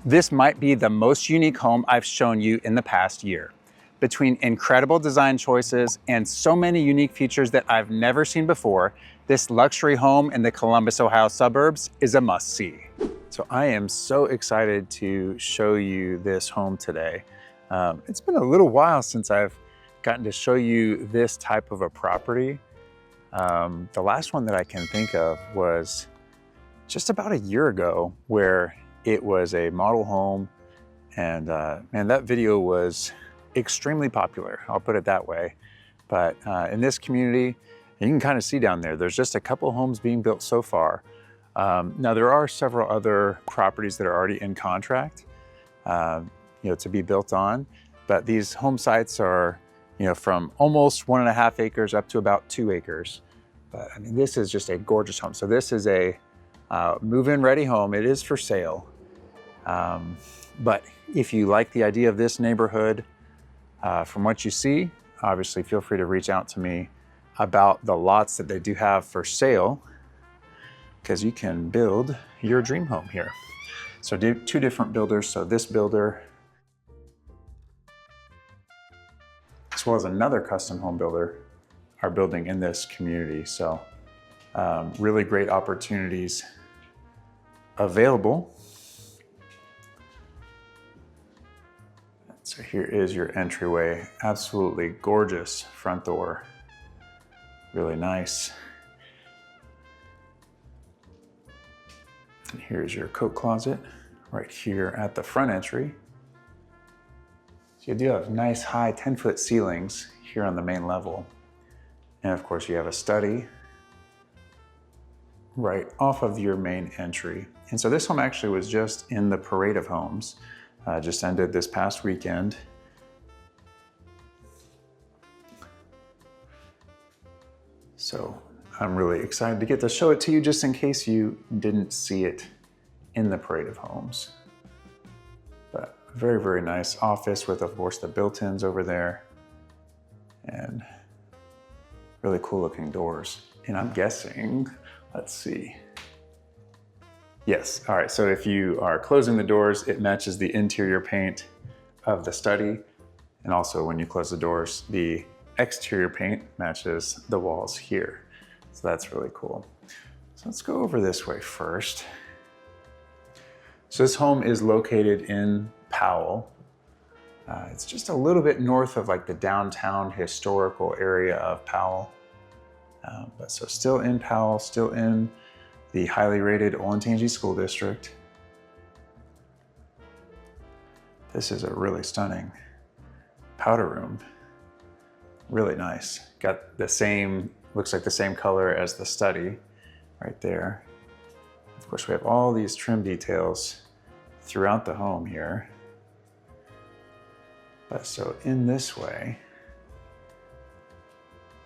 This might be the most unique home I've shown you in the past year. Between incredible design choices and so many unique features that I've never seen before, this luxury home in the Columbus, Ohio suburbs is a must-see. So I am so excited to show you this home today. It's been a little while since I've gotten to show you this type of a property. The last one that I can think of was just about a year ago, where it was a model home, and man, that video was extremely popular, I'll put it that way. But in this community, you can kind of see down there, there's just a couple homes being built so far. Now there are several other properties that are already in contract, to be built on, but these home sites are, from almost 1.5 acres up to about 2 acres. But I mean, this is just a gorgeous home. So this is a move-in ready home. It is for sale. But if you like the idea of this neighborhood, from what you see, obviously feel free to reach out to me about the lots that they do have for sale, because you can build your dream home here. So two different builders. So this builder, as well as another custom home builder, are building in this community. So really great opportunities available. So here is your entryway. Absolutely gorgeous front door. Really nice. And here's your coat closet right here at the front entry. So you do have nice high 10-foot ceilings here on the main level. And of course you have a study right off of your main entry. And so this home actually was just in the parade of homes. Just ended this past weekend. So I'm really excited to get to show it to you, just in case you didn't see it in the parade of homes. But very, very nice office with, of course, the built-ins over there, and really cool looking doors. And I'm guessing, let's see. Yes, all right, so if you are closing the doors, it matches the interior paint of the study. And also when you close the doors, the exterior paint matches the walls here. So that's really cool. So let's go over this way first. So this home is located in Powell. It's just a little bit north of like the downtown historical area of Powell. But so still in Powell, still in the highly rated Olentangy School District. This is a really stunning powder room. Really nice. Got the same, looks like the same color as the study right there. Of course, we have all these trim details throughout the home here. But so in this way,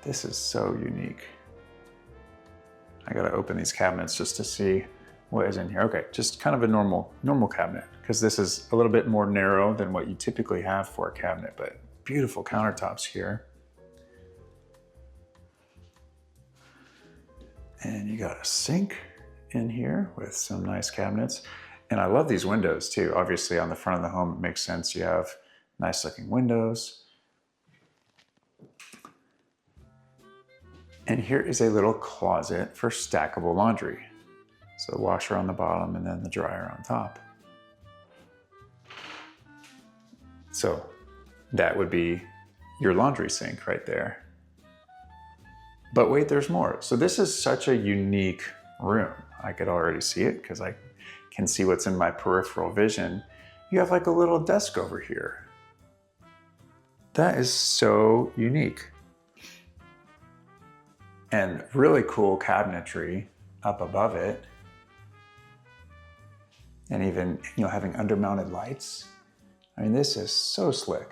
this is so unique. I gotta open these cabinets just to see what is in here. Okay, just kind of a normal cabinet, because this is a little bit more narrow than what you typically have for a cabinet, but beautiful countertops here. And you got a sink in here with some nice cabinets. And I love these windows too. Obviously on the front of the home, it makes sense. You have nice looking windows. And here is a little closet for stackable laundry. So the washer on the bottom and then the dryer on top. So that would be your laundry sink right there. But wait, there's more. So this is such a unique room. I could already see it because I can see what's in my peripheral vision. You have like a little desk over here. That is so unique. And really cool cabinetry up above it. And even, having undermounted lights. I mean, this is so slick.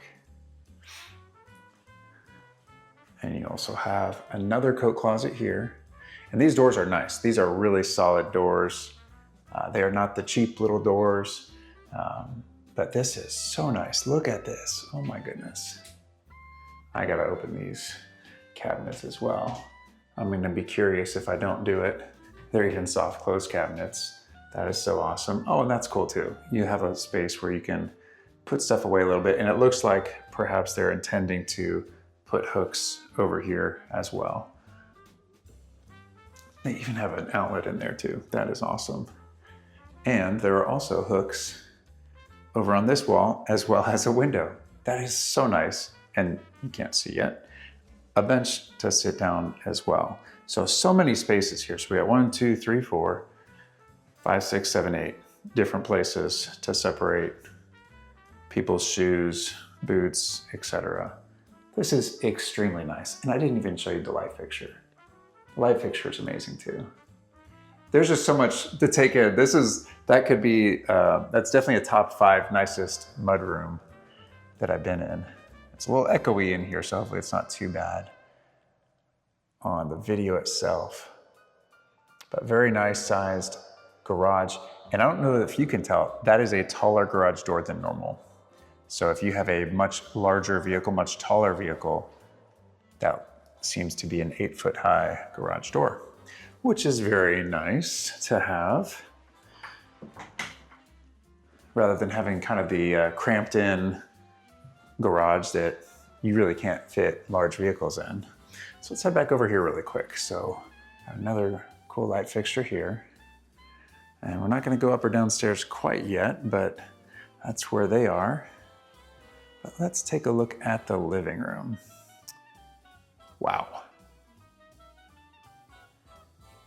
And you also have another coat closet here. And these doors are nice. These are really solid doors. They are not the cheap little doors, but this is so nice. Look at this. Oh my goodness. I gotta open these cabinets as well. I'm gonna be curious if I don't do it. They're even soft close cabinets. That is so awesome. Oh, and that's cool too. You have a space where you can put stuff away a little bit, and it looks like perhaps they're intending to put hooks over here as well. They even have an outlet in there too. That is awesome. And there are also hooks over on this wall as well as a window. That is so nice. And you can't see yet. A bench to sit down as well. So many spaces here. So we got 1, 2, 3, 4, 5, 6, 7, 8 different places to separate people's shoes, boots, etc. This is extremely nice. And I didn't even show you the light fixture. The light fixture is amazing too. There's just so much to take in. That could be, that's definitely a top 5 nicest mudroom that I've been in. It's a little echoey in here, so hopefully it's not too bad on the video itself. But very nice sized garage. And I don't know if you can tell, that is a taller garage door than normal. So if you have a much larger vehicle, much taller vehicle, that seems to be an 8-foot high garage door, which is very nice to have, rather than having kind of the cramped in garage that you really can't fit large vehicles in. So let's head back over here really quick. So another cool light fixture here. And we're not gonna go up or downstairs quite yet, but that's where they are. But let's take a look at the living room. Wow.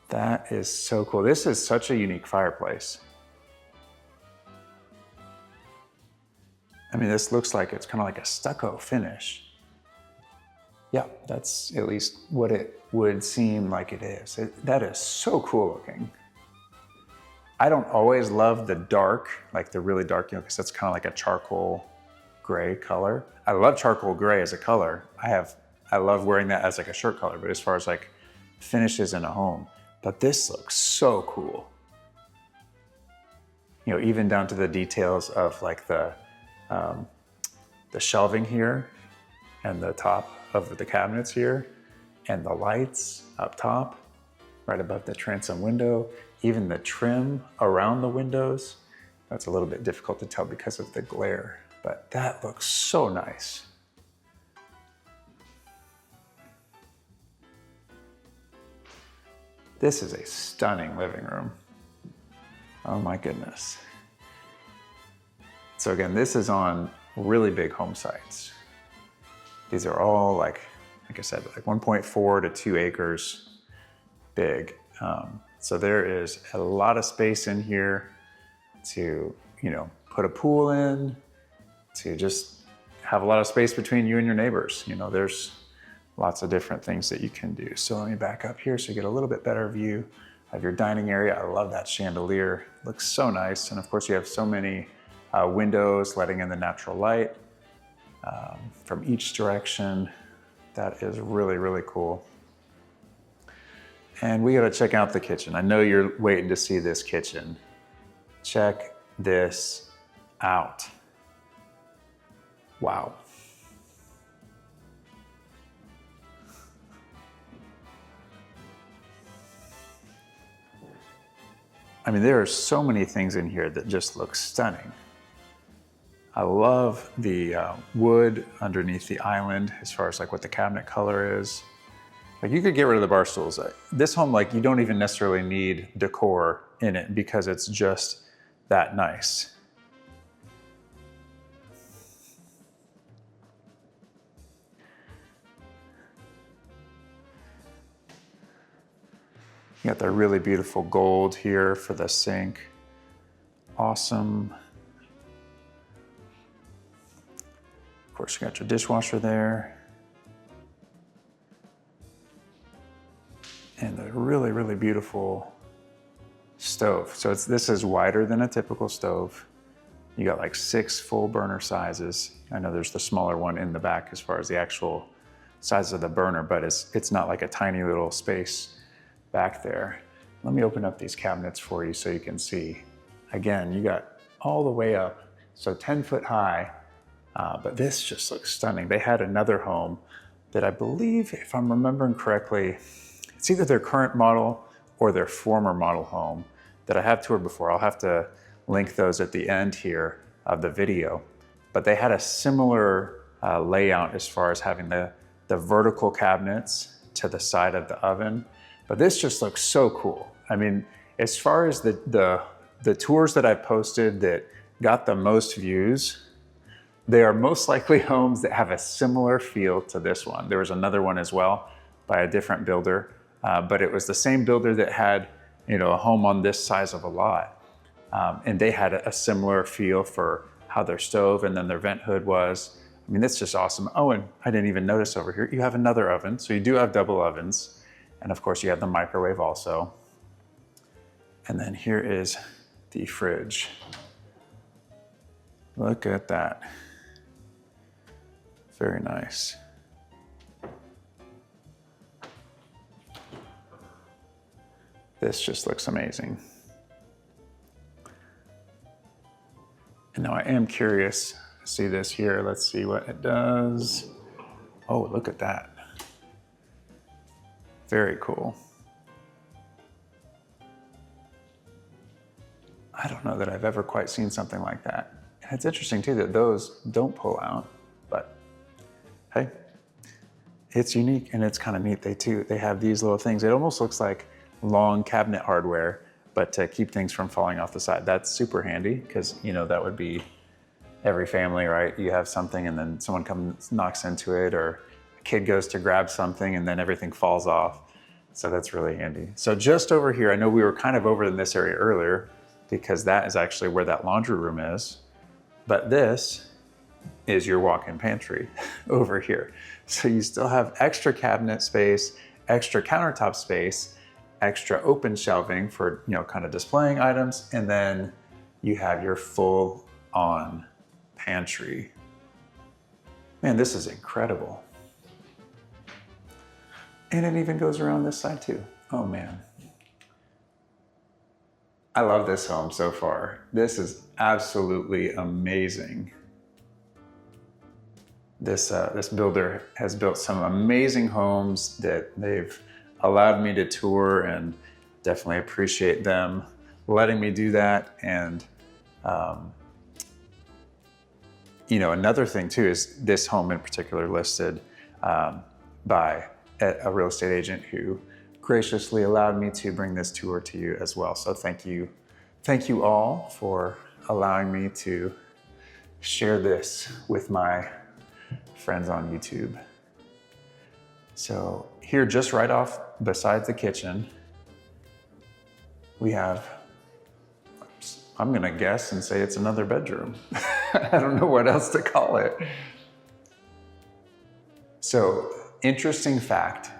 That is so cool. This is such a unique fireplace. I mean, this looks like it's kind of like a stucco finish. Yeah, that's at least what it would seem like it is. That is so cool looking. I don't always love the dark, like the really dark, because that's kind of like a charcoal gray color. I love charcoal gray as a color. I love wearing that as like a shirt color, but as far as like finishes in a home, but this looks so cool. You know, even down to the details of like the shelving here and the top of the cabinets here and the lights up top, right above the transom window, even the trim around the windows. That's a little bit difficult to tell because of the glare, but that looks so nice. This is a stunning living room. Oh my goodness. So again, this is on really big home sites. These are all like I said, like 1.4 to 2 acres big. So there is a lot of space in here to, put a pool in, to just have a lot of space between you and your neighbors. There's lots of different things that you can do. So let me back up here so you get a little bit better view of your dining area. I love that chandelier. It looks so nice. And of course you have so many windows letting in the natural light from each direction. That is really, really cool. And we gotta check out the kitchen. I know you're waiting to see this kitchen. Check this out. Wow. I mean, there are so many things in here that just look stunning. I love the wood underneath the island as far as like what the cabinet color is. Like you could get rid of the bar stools. This home, like you don't even necessarily need decor in it because it's just that nice. You got the really beautiful gold here for the sink. Awesome. Of course, you got your dishwasher there. And a really, really beautiful stove. So this is wider than a typical stove. You got like 6 full burner sizes. I know there's the smaller one in the back as far as the actual size of the burner, but it's not like a tiny little space back there. Let me open up these cabinets for you so you can see. Again, you got all the way up, so 10 foot high, but this just looks stunning. They had another home that I believe, if I'm remembering correctly, it's either their current model or their former model home that I have toured before. I'll have to link those at the end here of the video. But they had a similar layout as far as having the vertical cabinets to the side of the oven. But this just looks so cool. I mean, as far as the tours that I posted that got the most views, they are most likely homes that have a similar feel to this one. There was another one as well by a different builder, but it was the same builder that had, you know, a home on this size of a lot. And they had a similar feel for how their stove and then their vent hood was. I mean, that's just awesome. Oh, and I didn't even notice over here, you have another oven. So you do have double ovens. And of course you have the microwave also. And then here is the fridge. Look at that. Very nice. This just looks amazing. And now I am curious to see this here. Let's see what it does. Oh, look at that. Very cool. I don't know that I've ever quite seen something like that. And it's interesting too that those don't pull out, but hey, it's unique and it's kind of neat. They have these little things. It almost looks like long cabinet hardware, but to keep things from falling off the side. That's super handy because, you know, that would be every family, right? You have something and then someone comes, knocks into it, or a kid goes to grab something and then everything falls off. So that's really handy. So just over here, I know we were kind of over in this area earlier because that is actually where that laundry room is. But this is your walk-in pantry over here. So you still have extra cabinet space, extra countertop space, extra open shelving for, you know, kind of displaying items. And then you have your full on pantry. Man, this is incredible. And it even goes around this side too. Oh man. I love this home so far. This is absolutely amazing. This builder has built some amazing homes that they've allowed me to tour, and definitely appreciate them letting me do that. And you know, another thing too is this home in particular listed by a real estate agent who graciously allowed me to bring this tour to you as well. So thank you all for allowing me to share this with my friends on YouTube. So here, just right off beside the kitchen, we have, I'm gonna guess and say it's another bedroom. I don't know what else to call it. So interesting fact,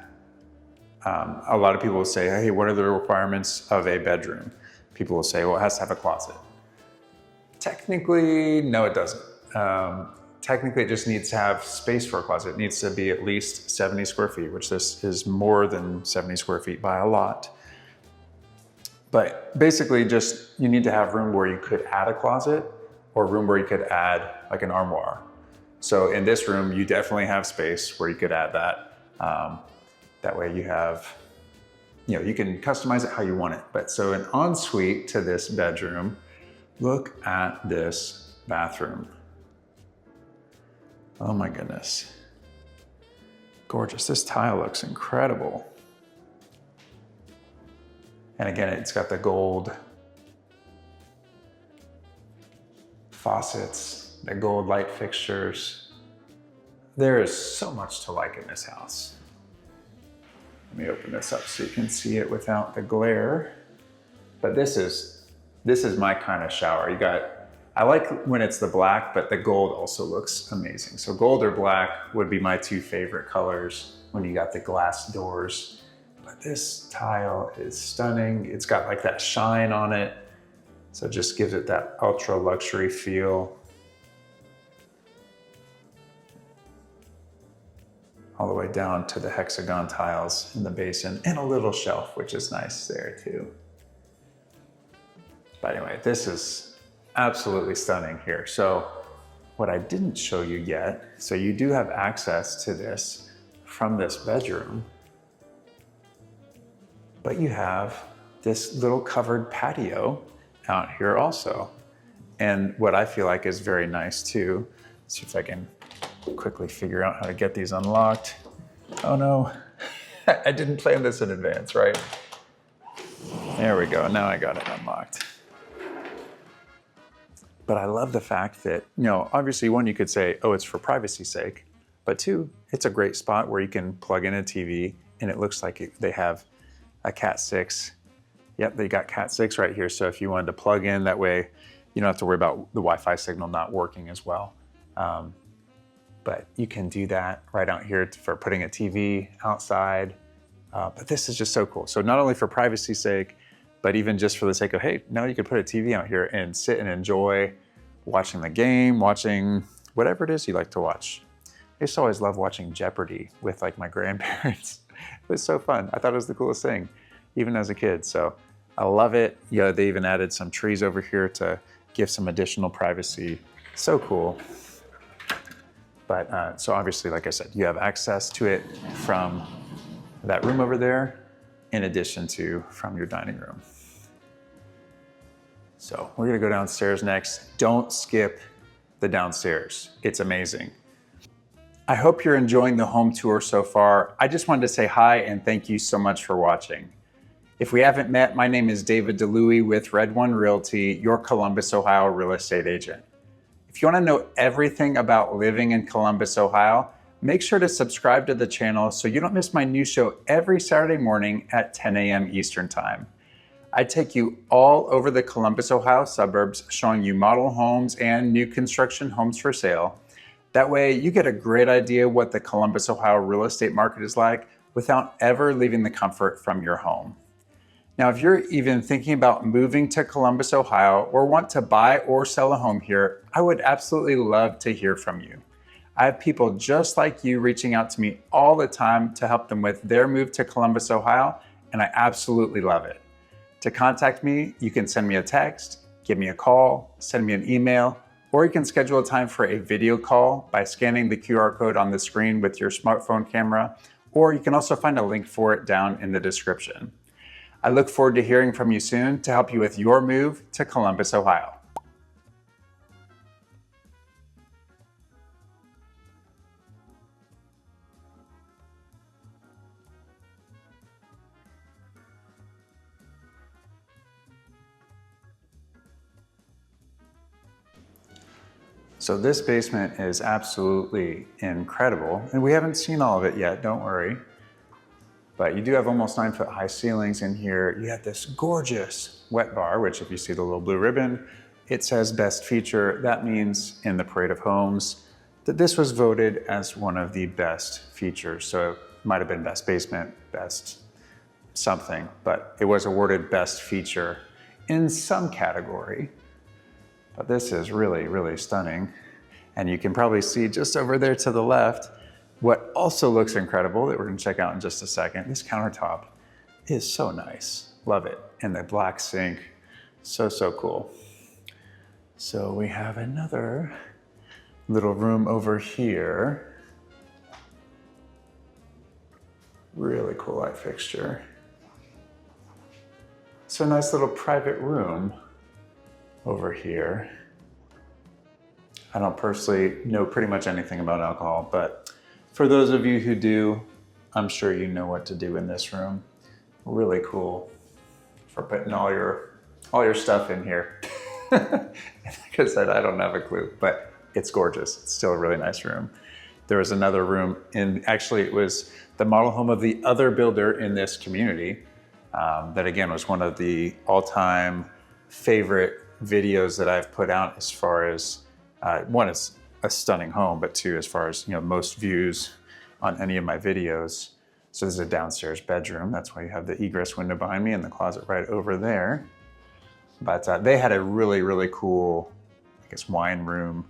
a lot of people will say, hey, what are the requirements of a bedroom? People will say, well, it has to have a closet. Technically, no, it doesn't. Technically, it just needs to have space for a closet. It needs to be at least 70 square feet, which this is more than 70 square feet by a lot. But basically, just you need to have room where you could add a closet or room where you could add like an armoire. So in this room, you definitely have space where you could add that. That way you have, you know, you can customize it how you want it. But so an ensuite to this bedroom, look at this bathroom. Oh my goodness. Gorgeous. This tile looks incredible. And again, it's got the gold faucets, the gold light fixtures. There is so much to like in this house. Let me open this up so you can see it without the glare. But this is my kind of shower. I like when it's the black, but the gold also looks amazing. So gold or black would be my two favorite colors when you got the glass doors. But this tile is stunning. It's got like that shine on it. So it just gives it that ultra luxury feel. All the way down to the hexagon tiles in the basin and a little shelf, which is nice there too. But anyway, this is absolutely stunning here. So what I didn't show you yet, so you do have access to this from this bedroom, but you have this little covered patio out here also. And what I feel like is very nice too. Let's see if I can quickly figure out how to get these unlocked. Oh no, I didn't plan this in advance, right? There we go, now I got it unlocked. But I love the fact that, obviously one, you could say, oh, it's for privacy's sake, but two, it's a great spot where you can plug in a TV and it looks like they have a Cat 6. Yep, they got Cat 6 right here. So if you wanted to plug in, that way you don't have to worry about the Wi-Fi signal not working as well. But you can do that right out here for putting a TV outside. But this is just so cool. So not only for privacy's sake, but even just for the sake of, hey, now you could put a TV out here and sit and enjoy watching the game, watching whatever it is you like to watch. I used to always love watching Jeopardy with like my grandparents. It was so fun. I thought it was the coolest thing, even as a kid. So I love it. They even added some trees over here to give some additional privacy. So cool. But so obviously, like I said, you have access to it from that room over there, in addition to from your dining room. So we're gonna go downstairs next. Don't skip the downstairs. It's amazing. I hope you're enjoying the home tour so far. I just wanted to say hi and thank you so much for watching. If we haven't met, my name is David DeLuey with Red One Realty, your Columbus, Ohio real estate agent. If you want to know everything about living in Columbus, Ohio, make sure to subscribe to the channel so you don't miss my new show every Saturday morning at 10 a.m. Eastern Time. I take you all over the Columbus, Ohio suburbs, showing you model homes and new construction homes for sale. That way you get a great idea what the Columbus, Ohio real estate market is like without ever leaving the comfort from your home. Now, if you're even thinking about moving to Columbus, Ohio, or want to buy or sell a home here, I would absolutely love to hear from you. I have people just like you reaching out to me all the time to help them with their move to Columbus, Ohio, and I absolutely love it. To contact me, you can send me a text, give me a call, send me an email, or you can schedule a time for a video call by scanning the QR code on the screen with your smartphone camera, or you can also find a link for it down in the description. I look forward to hearing from you soon to help you with your move to Columbus, Ohio. So this basement is absolutely incredible, and we haven't seen all of it yet, don't worry. But you do have almost 9-foot high ceilings in here. You have this gorgeous wet bar, which if you see the little blue ribbon, it says best feature. That means in the Parade of Homes that this was voted as one of the best features. So it might have been best basement, best something, but it was awarded best feature in some category. But this is really, really stunning. And you can probably see just over there to the left, what also looks incredible that we're gonna check out in just a second. This countertop is so nice. Love it. And the black sink, so, so cool. So we have another little room over here. Really cool light fixture. So a nice little private room over here. I don't personally know pretty much anything about alcohol, but for those of you who do, I'm sure you know what to do in this room. Really cool for putting all your stuff in here. Like I said, I don't have a clue, but it's gorgeous. It's still a really nice room. There was another room actually it was the model home of the other builder in this community. That again was one of the all-time favorite videos that I've put out as far as, one is a stunning home, but two, as far as most views on any of my videos. So this is a downstairs bedroom. That's why you have the egress window behind me and the closet right over there. But they had a really, really cool, I guess, wine room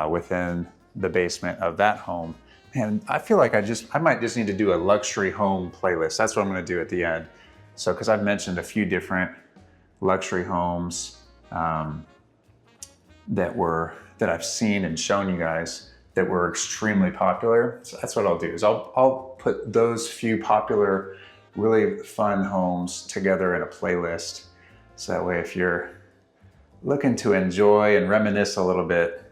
within the basement of that home. And I feel like I might just need to do a luxury home playlist. That's what I'm gonna do at the end. So, because I've mentioned a few different luxury homes that I've seen and shown you guys that were extremely popular. So that's what I'll do is I'll put those few popular really fun homes together in a playlist. So that way if you're looking to enjoy and reminisce a little bit,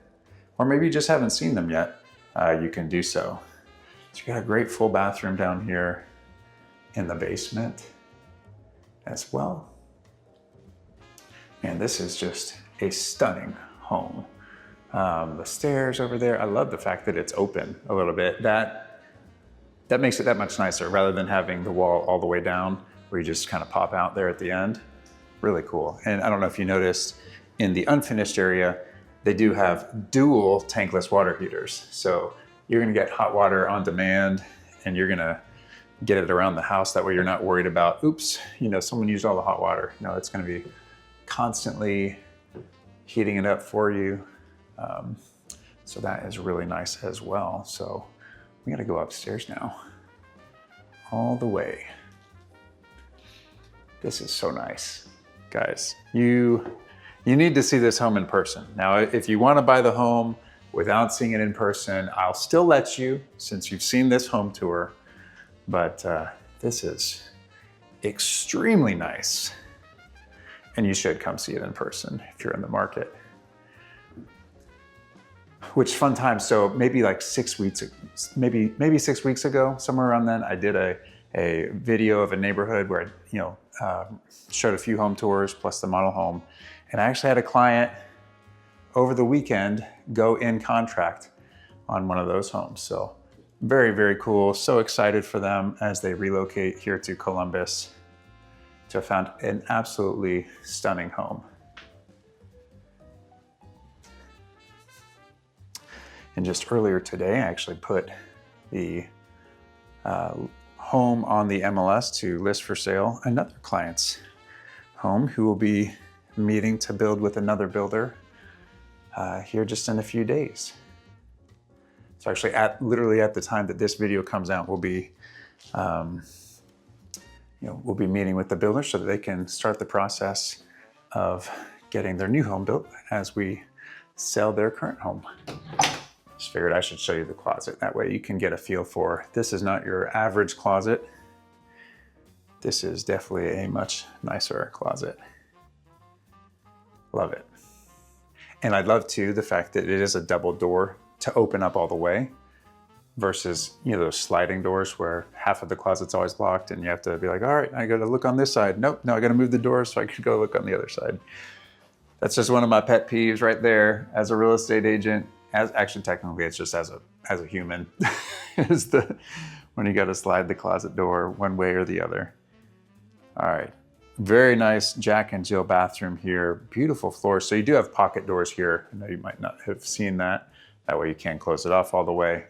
or maybe you just haven't seen them yet, you can do so. So you got a great full bathroom down here in the basement as well. And this is just a stunning home. The stairs over there, I love the fact that it's open a little bit. That makes it that much nicer rather than having the wall all the way down where you just kind of pop out there at the end. Really cool. And I don't know if you noticed in the unfinished area, they do have dual tankless water heaters. So you're gonna get hot water on demand and you're gonna get it around the house. That way you're not worried about, oops, someone used all the hot water. No, it's gonna be constantly heating it up for you. So that is really nice as well. So we gotta go upstairs now, all the way. This is so nice. Guys, you need to see this home in person. Now, if you wanna buy the home without seeing it in person, I'll still let you, since you've seen this home tour, but this is extremely nice. And you should come see it in person if you're in the market. Which fun time. So maybe like 6 weeks, maybe 6 weeks ago, somewhere around then, I did a video of a neighborhood where I showed a few home tours plus the model home. And I actually had a client over the weekend go in contract on one of those homes. So very, very cool. So excited for them as they relocate here to Columbus to have found an absolutely stunning home. And just earlier today, I actually put the home on the MLS to list for sale another client's home who will be meeting to build with another builder here just in a few days. So actually literally at the time that this video comes out, we'll be meeting with the builder so that they can start the process of getting their new home built as we sell their current home. Just figured I should show you the closet. That way you can get a feel for, this is not your average closet. This is definitely a much nicer closet. Love it. And I love too the fact that it is a double door to open up all the way versus those sliding doors where half of the closet's always locked and you have to be like, all right, I gotta look on this side. Nope, no, I gotta move the door so I can go look on the other side. That's just one of my pet peeves right there as a real estate agent. Actually, technically, it's just as a human, is when you got to slide the closet door one way or the other. All right, very nice Jack and Jill bathroom here. Beautiful floors. So you do have pocket doors here. I know you might not have seen that. That way you can close it off all the way.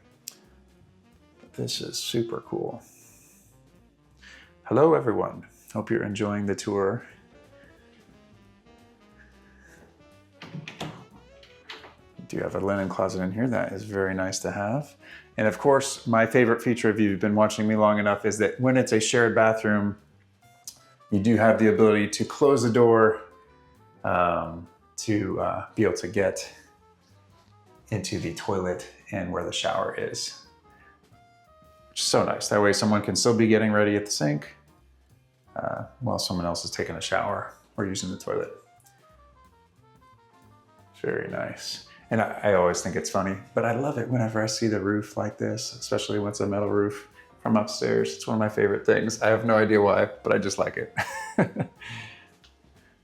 But this is super cool. Hello, everyone. Hope you're enjoying the tour. Do have a linen closet in here. That is very nice to have. And of course, my favorite feature, if you've been watching me long enough, is that when it's a shared bathroom, you do have the ability to close the door to be able to get into the toilet and where the shower is. Which is so nice. That way someone can still be getting ready at the sink while someone else is taking a shower or using the toilet. Very nice. And I always think it's funny, but I love it whenever I see the roof like this, especially when it's a metal roof from upstairs. It's one of my favorite things. I have no idea why, but I just like it.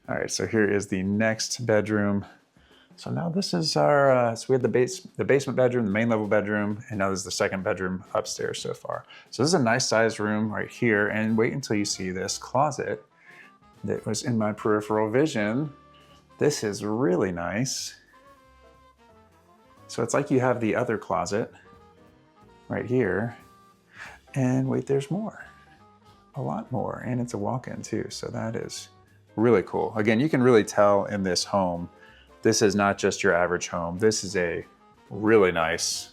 All right, so here is the next bedroom. So now this is our, so we had the basement bedroom, the main level bedroom, and now this is the second bedroom upstairs so far. So this is a nice sized room right here, and wait until you see this closet that was in my peripheral vision. This is really nice. So it's like you have the other closet right here, and wait, there's more, a lot more, and it's a walk-in too. So that is really cool. Again, you can really tell in this home, this is not just your average home. This is a really nice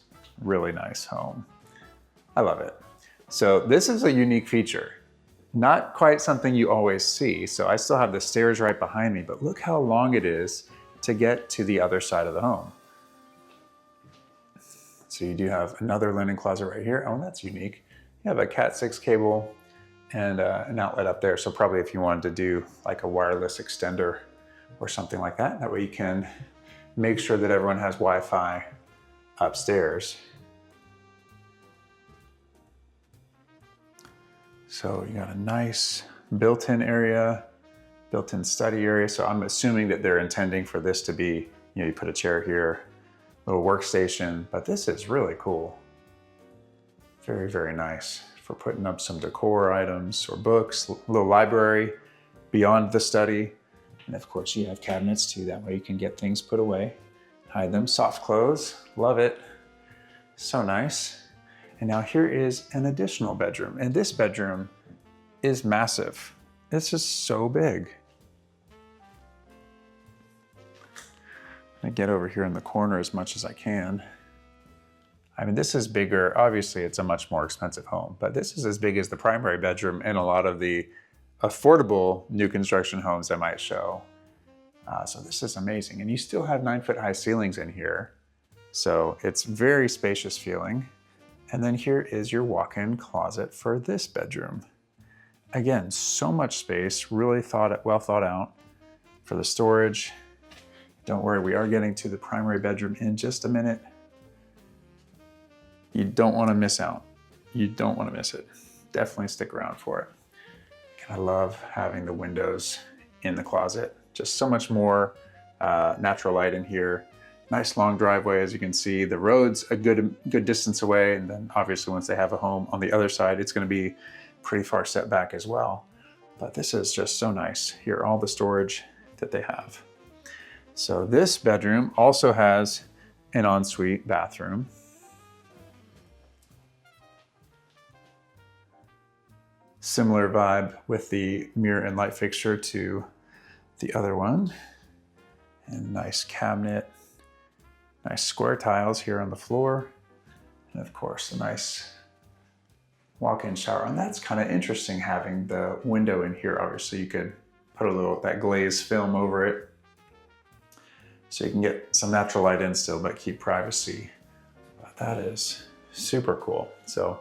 home. I love it. So this is a unique feature. Not quite something you always see. So I still have the stairs right behind me, but look how long it is to get to the other side of the home. So you do have another linen closet right here. Oh, and that's unique. You have a Cat 6 cable and an outlet up there. So probably if you wanted to do like a wireless extender or something like that, that way you can make sure that everyone has Wi-Fi upstairs. So you got a nice built-in area, built-in study area. So I'm assuming that they're intending for this to be, you know, you put a chair here, little workstation, but this is really cool. Very, very nice for putting up some decor items or books, little library beyond the study. And of course you have cabinets too, that way you can get things put away, hide them, soft clothes, love it. So nice. And now here is an additional bedroom, and this bedroom is massive. It's just so big. I get over here in the corner as much as I can. I mean, this is bigger. Obviously, it's a much more expensive home, but this is as big as the primary bedroom in a lot of the affordable new construction homes I might show. So this is amazing. And you still have 9-foot high ceilings in here. So it's very spacious feeling. And then here is your walk-in closet for this bedroom. Again, so much space, really well thought out for the storage. Don't worry, we are getting to the primary bedroom in just a minute. You don't want to miss out. You don't want to miss it. Definitely stick around for it. And I love having the windows in the closet. Just so much more natural light in here. Nice long driveway, as you can see. The road's a good distance away, and then obviously once they have a home on the other side, it's going to be pretty far set back as well. But this is just so nice. Here, all the storage that they have. So this bedroom also has an ensuite bathroom. Similar vibe with the mirror and light fixture to the other one. And nice cabinet, nice square tiles here on the floor. And of course, a nice walk-in shower. And that's kind of interesting having the window in here. Obviously you could put a little, that glazed film over it, so you can get some natural light in still, but keep privacy. But that is super cool. So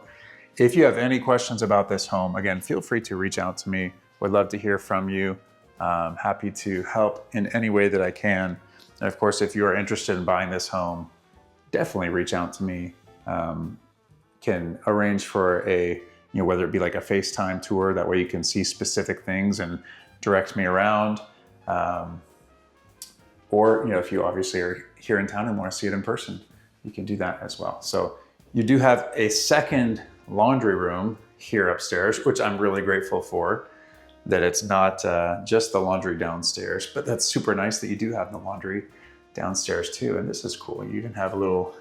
if you have any questions about this home, again, feel free to reach out to me. Would love to hear from you. Happy to help in any way that I can. And of course, if you are interested in buying this home, definitely reach out to me. Can arrange for a, whether it be like a FaceTime tour, that way you can see specific things and direct me around. Or, if you obviously are here in town and want to see it in person, you can do that as well. So you do have a second laundry room here upstairs, which I'm really grateful for, that it's not just the laundry downstairs, but that's super nice that you do have the laundry downstairs too. And this is cool. You even have little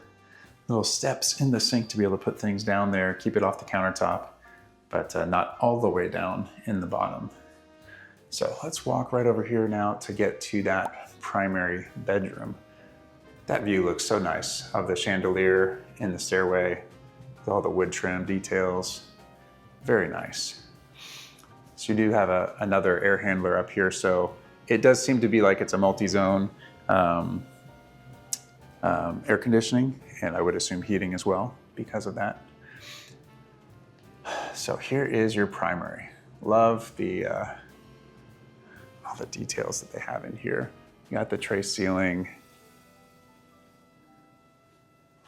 steps in the sink to be able to put things down there, keep it off the countertop, but not all the way down in the bottom. So let's walk right over here now to get to that primary bedroom. That view looks so nice of the chandelier in the stairway with all the wood trim details. Very nice. So you do have another air handler up here. So it does seem to be like it's a multi-zone air conditioning, and I would assume heating as well because of that. So here is your primary. Love the all the details that they have in here. You got the tray ceiling.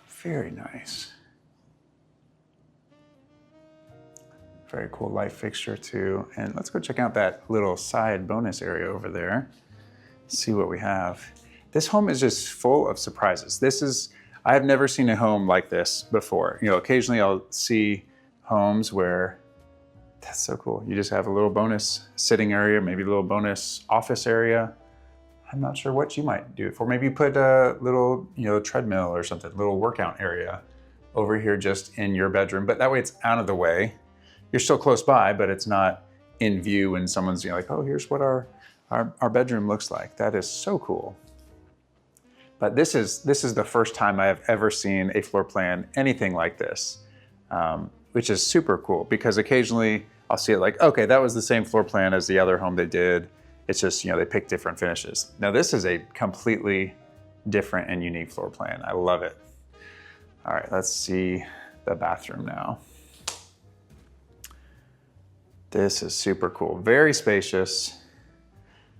Very nice. Very cool light fixture too. And let's go check out that little side bonus area over there. See what we have. This home is just full of surprises. I have never seen a home like this before. Occasionally I'll see homes where, that's so cool. You just have a little bonus sitting area, maybe a little bonus office area. I'm not sure what you might do it for. Maybe you put a little, treadmill or something, little workout area over here just in your bedroom, but that way it's out of the way. You're still close by, but it's not in view when someone's like, oh, here's what our bedroom looks like. That is so cool. But this is the first time I have ever seen a floor plan anything like this, which is super cool, because occasionally I'll see it like, okay, that was the same floor plan as the other home they did. It's just, they picked different finishes. Now this is a completely different and unique floor plan. I love it. All right, let's see the bathroom now. This is super cool, very spacious.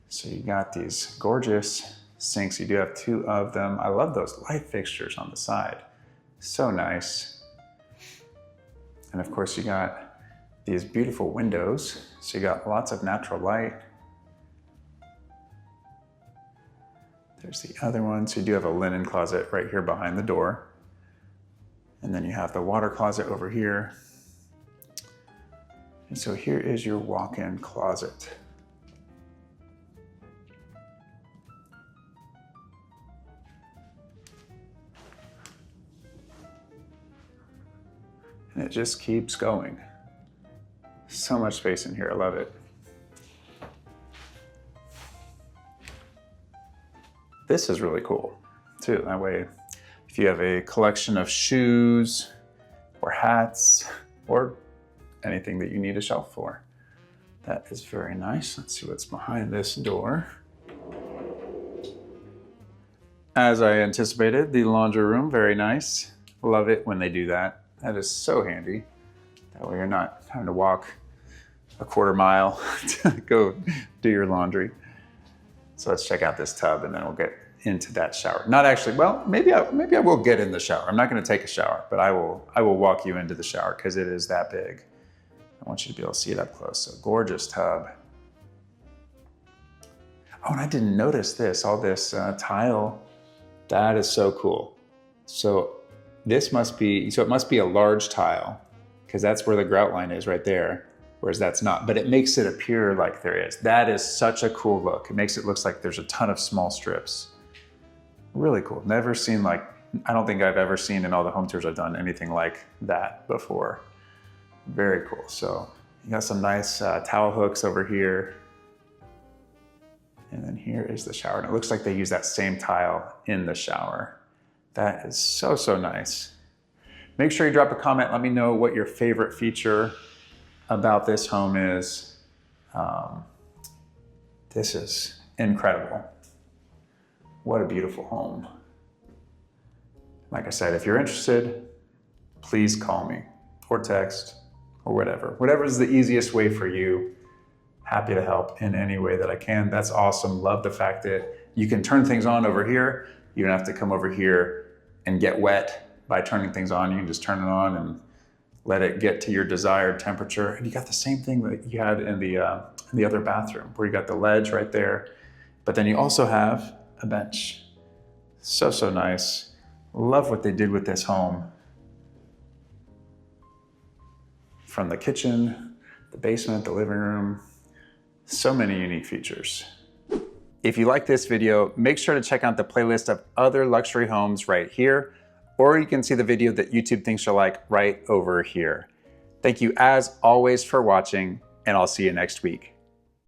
So you got these gorgeous sinks. You do have 2 of them. I love those light fixtures on the side. So nice. And of course you got these beautiful windows. So you got lots of natural light. There's the other one. So you do have a linen closet right here behind the door. And then you have the water closet over here. And so here is your walk-in closet. And it just keeps going. So much space in here, I love it. This is really cool too. That way, if you have a collection of shoes or hats or anything that you need a shelf for, that is very nice. Let's see what's behind this door. As I anticipated, the laundry room, very nice. Love it when they do that. That is so handy. That way you're not having to walk a quarter mile to go do your laundry. So let's check out this tub and then we'll get into that shower. Not actually, well, maybe I will get in the shower. I'm not gonna take a shower, but I will walk you into the shower because it is that big. I want you to be able to see it up close. So gorgeous tub. Oh, and I didn't notice this, all this tile. That is so cool. So this must be, so it must be a large tile because that's where the grout line is right there, whereas that's not, but it makes it appear like there is. That is such a cool look. It makes it look like there's a ton of small strips. Really cool. Never seen like, I don't think I've ever seen in all the home tours I've done anything like that before. Very cool. So you got some nice towel hooks over here. And then here is the shower. And it looks like they use that same tile in the shower. That is so, so nice. Make sure you drop a comment. Let me know what your favorite feature about this home is. This is incredible. What a beautiful home. Like I said, if you're interested, please call me or text or whatever. Whatever is the easiest way for you. Happy to help in any way that I can. That's awesome. Love the fact that you can turn things on over here. You don't have to come over here and get wet by turning things on. You can just turn it on and let it get to your desired temperature. And you got the same thing that you had in the other bathroom where you got the ledge right there. But then you also have a bench. So, so nice. Love what they did with this home. From the kitchen, the basement, the living room, so many unique features. If you like this video, make sure to check out the playlist of other luxury homes right here, or you can see the video that YouTube thinks you'll like right over here. Thank you as always for watching, and I'll see you next week.